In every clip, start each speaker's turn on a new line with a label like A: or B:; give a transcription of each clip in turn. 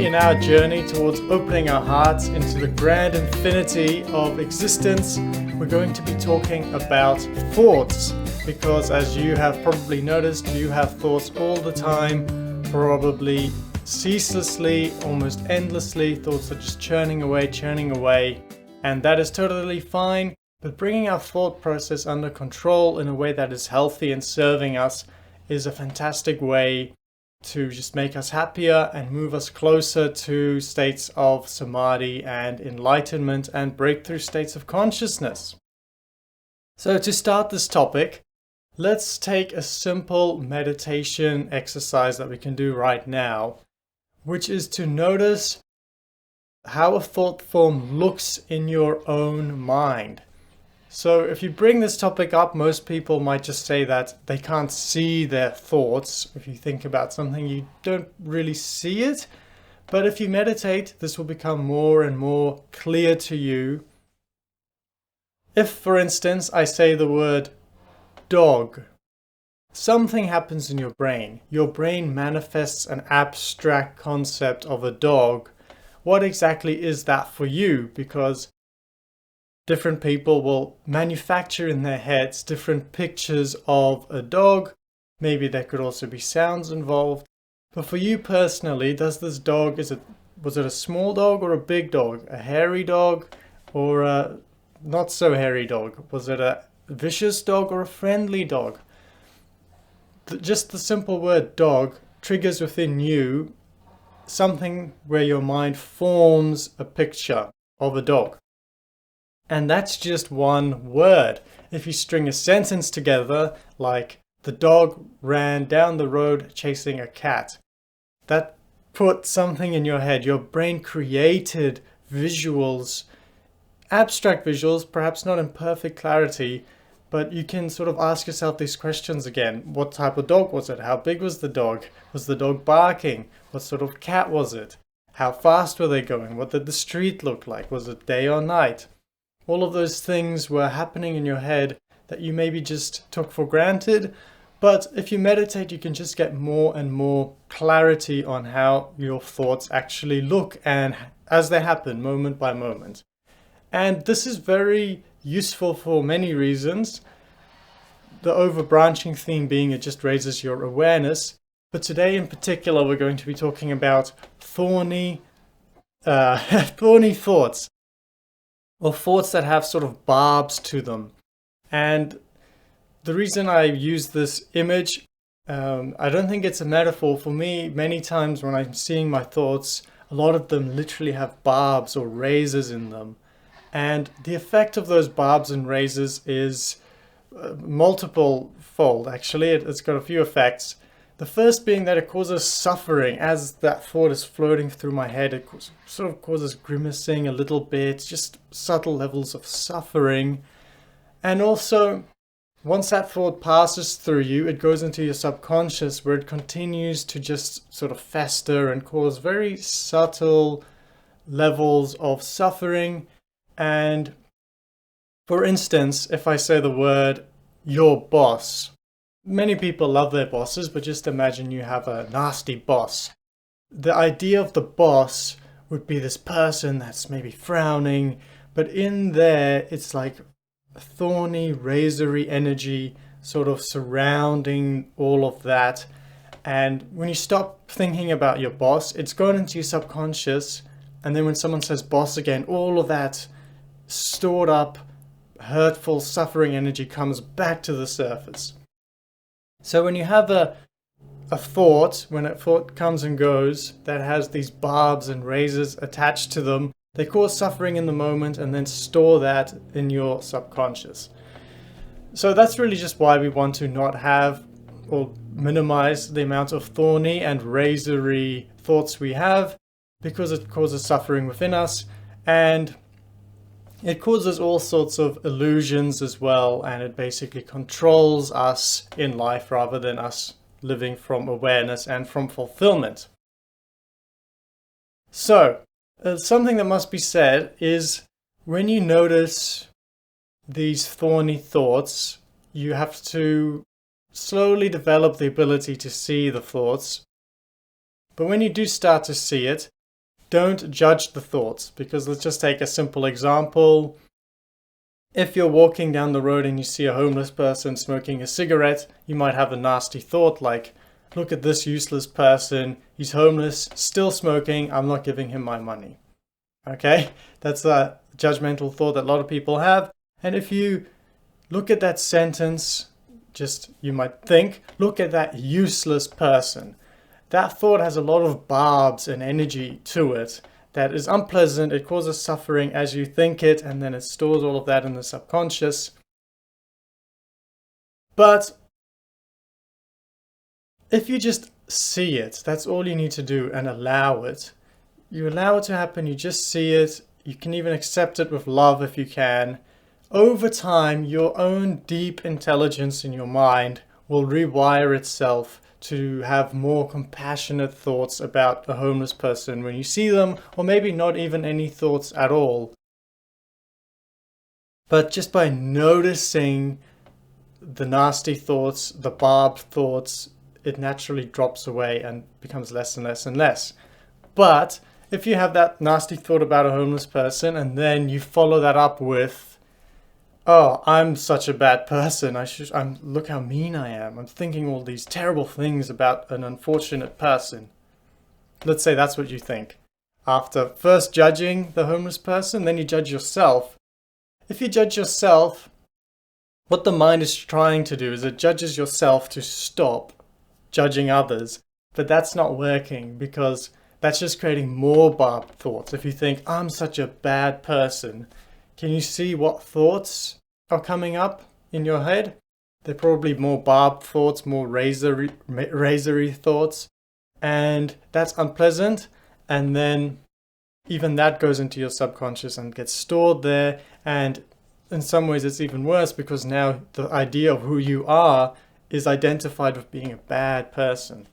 A: Today, in our journey towards opening our hearts into the grand infinity of existence, we're going to be talking about thoughts. Because as you have probably noticed, you have thoughts all the time, probably ceaselessly, almost endlessly. Thoughts are just churning away, and that is totally fine. But bringing our thought process under control in a way that is healthy and serving us is a fantastic way to just make us happier and move us closer to states of samadhi and enlightenment and breakthrough states of consciousness. So to start this topic, let's take a simple meditation exercise that we can do right now, which is to notice how a thought form looks in your own mind. So if you bring this topic up, most people might just say that they can't see their thoughts. If you think about something, you don't really see it. But if you meditate, this will become more and more clear to you. If, for instance, I say the word dog, something happens in your brain. Your brain manifests an abstract concept of a dog. What exactly is that for you? Because different people will manufacture in their heads different pictures of a dog. Maybe there could also be sounds involved. But for you personally, does this dog, was it a small dog or a big dog? A hairy dog or a not so hairy dog? Was it a vicious dog or a friendly dog? Just the simple word dog triggers within you something where your mind forms a picture of a dog. And that's just one word. If you string a sentence together, like the dog ran down the road chasing a cat, that put something in your head. Your brain created visuals, abstract visuals, perhaps not in perfect clarity, but you can sort of ask yourself these questions again. What type of dog was it? How big was the dog? Was the dog barking? What sort of cat was it? How fast were they going? What did the street look like? Was it day or night? All of those things were happening in your head that you maybe just took for granted. But if you meditate, you can just get more and more clarity on how your thoughts actually look and as they happen moment by moment. And this is very useful for many reasons. The overbranching theme being it just raises your awareness. But today in particular, we're going to be talking about thorny thoughts. Or thoughts that have sort of barbs to them. And the reason I use this image, I don't think it's a metaphor. For me, many times when I'm seeing my thoughts, a lot of them literally have barbs or razors in them. And the effect of those barbs and razors is multiple fold, actually. It's got a few effects. The first being that it causes suffering. As that thought is floating through my head, it sort of causes grimacing a little bit, just subtle levels of suffering. And also, once that thought passes through you, it goes into your subconscious where it continues to just sort of fester and cause very subtle levels of suffering. And for instance, if I say the word, your boss, many people love their bosses, but just imagine you have a nasty boss. The idea of the boss would be this person that's maybe frowning, but in there it's like thorny, razory energy sort of surrounding all of that. And when you stop thinking about your boss, it's gone into your subconscious. And then when someone says boss again, all of that stored up, hurtful, suffering energy comes back to the surface. So when you have a thought, when a thought comes and goes that has these barbs and razors attached to them, they cause suffering in the moment and then store that in your subconscious. So that's really just why we want to not have or minimize the amount of thorny and razory thoughts we have, because it causes suffering within us and it causes all sorts of illusions as well, and it basically controls us in life rather than us living from awareness and from fulfillment. So, something that must be said is when you notice these thorny thoughts, you have to slowly develop the ability to see the thoughts. But when you do start to see it, don't judge the thoughts, because let's just take a simple example. If you're walking down the road and you see a homeless person smoking a cigarette, you might have a nasty thought like, look at this useless person, he's homeless, still smoking, I'm not giving him my money. Okay, that's a judgmental thought that a lot of people have. And if you look at that sentence, you might think, look at that useless person. That thought has a lot of barbs and energy to it that is unpleasant. It causes suffering as you think it, and then it stores all of that in the subconscious. But if you just see it, that's all you need to do, and allow it. You allow it to happen, you just see it. You can even accept it with love if you can. Over time, your own deep intelligence in your mind will rewire itself to have more compassionate thoughts about a homeless person when you see them, or maybe not even any thoughts at all. But just by noticing the nasty thoughts, the barbed thoughts, it naturally drops away and becomes less and less and less. But if you have that nasty thought about a homeless person and then you follow that up with, oh, I'm such a bad person, look how mean I am, I'm thinking all these terrible things about an unfortunate person. Let's say that's what you think. After first judging the homeless person, then you judge yourself. If you judge yourself, what the mind is trying to do is it judges yourself to stop judging others. But that's not working, because that's just creating more barbed thoughts. If you think, I'm such a bad person, can you see what thoughts are coming up in your head? They're probably more barbed thoughts, more razory thoughts. And that's unpleasant. And then even that goes into your subconscious and gets stored there. And in some ways it's even worse, because now the idea of who you are is identified with being a bad person.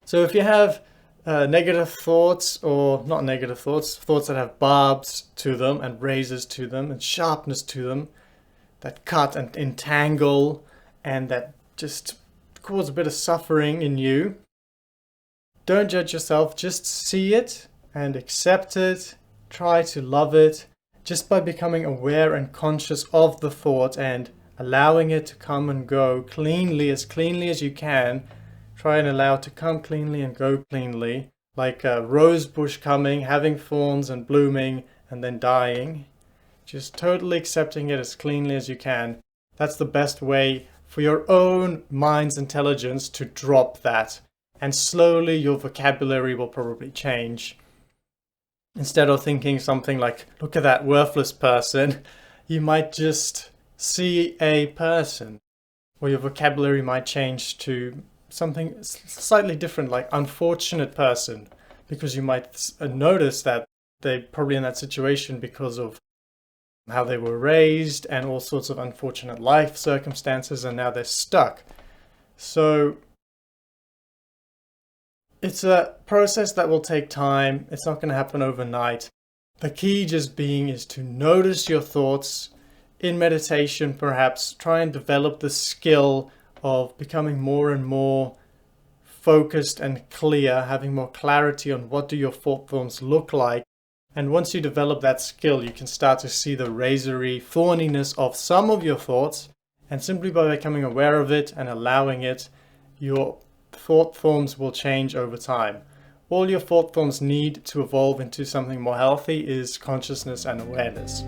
A: So if you have negative thoughts, or not negative thoughts, thoughts that have barbs to them and razors to them and sharpness to them, that cut and entangle and that just cause a bit of suffering in you, don't judge yourself, just see it and accept it, try to love it, just by becoming aware and conscious of the thought and allowing it to come and go cleanly as you can. Try and allow it to come cleanly and go cleanly, like a rose bush coming, having thorns and blooming and then dying. Just totally accepting it as cleanly as you can. That's the best way for your own mind's intelligence to drop that. And slowly your vocabulary will probably change. Instead of thinking something like, look at that worthless person, you might just see a person. Or your vocabulary might change to something slightly different, like unfortunate person, because you might notice that they're probably in that situation because of how they were raised and all sorts of unfortunate life circumstances, and now they're stuck. So it's a process that will take time. It's not going to happen overnight. The key just being is to notice your thoughts in meditation. Perhaps try and develop the skill of becoming more and more focused and clear, having more clarity on what do your thought forms look like. And once you develop that skill, you can start to see the razory thorniness of some of your thoughts, and simply by becoming aware of it and allowing it, your thought forms will change over time. All your thought forms need to evolve into something more healthy is consciousness and awareness.